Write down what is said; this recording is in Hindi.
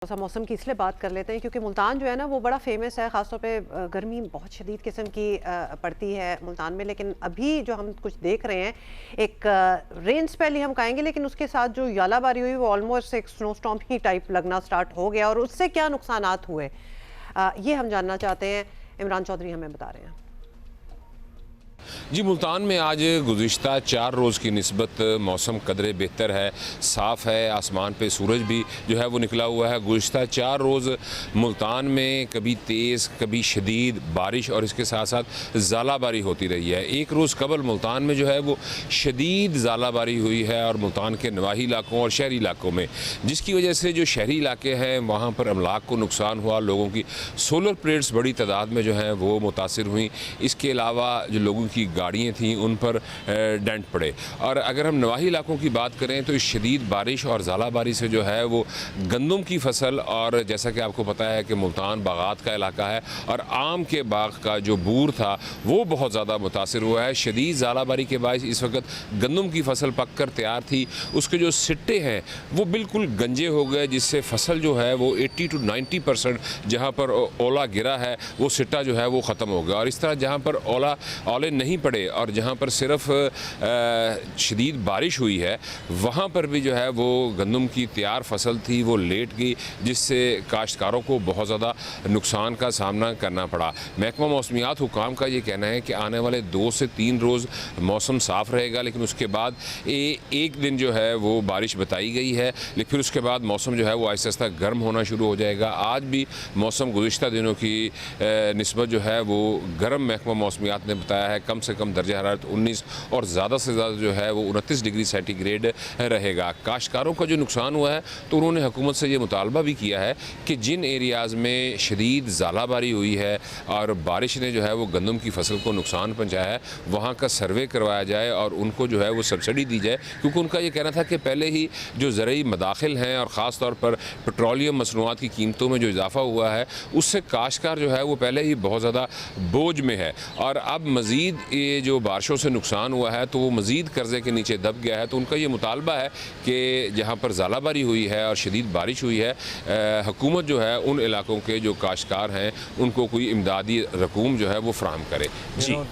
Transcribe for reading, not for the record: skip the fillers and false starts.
सा मौसम की इसलिए बात कर लेते हैं क्योंकि मुल्तान जो है ना वो बड़ा फेमस है, ख़ासतौर पे गर्मी बहुत शदीद किस्म की पड़ती है मुल्तान में। लेकिन अभी जो हम कुछ देख रहे हैं एक रेन स्पेल ही हम कहेंगे, लेकिन उसके साथ जो यालाबारी हुई वो ऑलमोस्ट एक स्नो स्टॉर्म ही टाइप लगना स्टार्ट हो गया और उससे क्या नुकसानात हुए ये हम जानना चाहते हैं। इमरान चौधरी हमें बता रहे हैं। जी, मुल्तान में आज गुज़िश्ता 4 रोज़ की निस्बत मौसम कदरे बेहतर है, साफ़ है, आसमान पे सूरज भी जो है वो निकला हुआ है। गुज़िश्ता 4 रोज़ मुल्तान में कभी तेज़ कभी शदीद बारिश और इसके साथ साथ ज़ालाबारी होती रही है। एक रोज़ कबल मुल्तान में जो है वो शदीद ज़ालाबारी हुई है और मुल्तान के नवाही इलाकों और शहरी इलाकों में, जिसकी वजह से जो शहरी इलाके हैं वहाँ पर अमलाक को नुकसान हुआ, लोगों की सोलर प्लेट्स बड़ी तादाद में जो हैं वो मुतासिर हुई। इसके अलावा जो लोगों की गाड़ियाँ थीं उन पर डेंट पड़े। और अगर हम नवाही इलाकों की बात करें तो इस शदीद बारिश और ज़ालाबारी से जो है वो गंदम की फसल, और जैसा कि आपको पता है कि मुल्तान बागात का इलाका है और आम के बाग का जो बूर था वो बहुत ज़्यादा मुतासिर हुआ है। शदीद ज़ालाबारी के बायस इस वक्त गंदम की फसल पक कर तैयार थी, उसके जो सिट्टे हैं वो बिल्कुल गंजे हो गए, जिससे फसल जो है वो 80 to 90% जहाँ पर ओला गिरा है वो सिट्टा जो है वो ख़त्म हो गया। और इस तरह जहाँ पर ओले नहीं पड़े और जहाँ पर सिर्फ शदीद बारिश हुई है वहाँ पर भी जो है वो गंदम की तैयार फसल थी वो लेट गई, जिससे काश्तकारों को बहुत ज़्यादा नुकसान का सामना करना पड़ा। महकमा मौसमियात हुकाम का ये कहना है कि आने वाले 2 से 3 रोज़ मौसम साफ़ रहेगा, लेकिन उसके बाद एक दिन जो है वो बारिश बताई गई है, लेकिन फिर उसके बाद मौसम जो है वो आहिस्ता आहिस्ता गर्म होना शुरू हो जाएगा। आज भी मौसम गुज़िश्ता दिनों की निस्बत जो है वो गर्म महकमा मौसमियात ने बताया है। कम से कम दर्जा हरारत 19 और ज़्यादा से ज़्यादा जो है वो 29 डिग्री सेंटीग्रेड रहेगा। काश्तकारों का जो नुकसान हुआ है तो उन्होंने हुकूमत से ये मुतालबा भी किया है कि जिन एरियाज़ में शदीद ज़ालाबारी हुई है और बारिश ने जो है वो गंदम की फसल को नुकसान पहुँचाया है, वहाँ का सर्वे करवाया जाए और उनको जो है वो सब्सिडी दी जाए, क्योंकि उनका ये कहना था कि पहले ही जो ज़रूरी मदाखिल हैं और ख़ास तौर पर पेट्रोलियम मसनूआत की कीमतों में जो इजाफा हुआ है उससे काश्तकार जो है वो पहले ही बहुत ज़्यादा बोझ में है और अब मज़ीद ये जो बारिशों से नुकसान हुआ है तो वो मज़ीद कर्ज़े के नीचे दब गया है। तो उनका ये मुतालबा है कि जहाँ पर ज़ालाबारी हुई है और शदीद बारिश हुई है, हुकूमत जो है उन इलाकों के जो काश्तकार हैं उनको कोई इमदादी रकूम जो है वो फ़राहम करे। जी।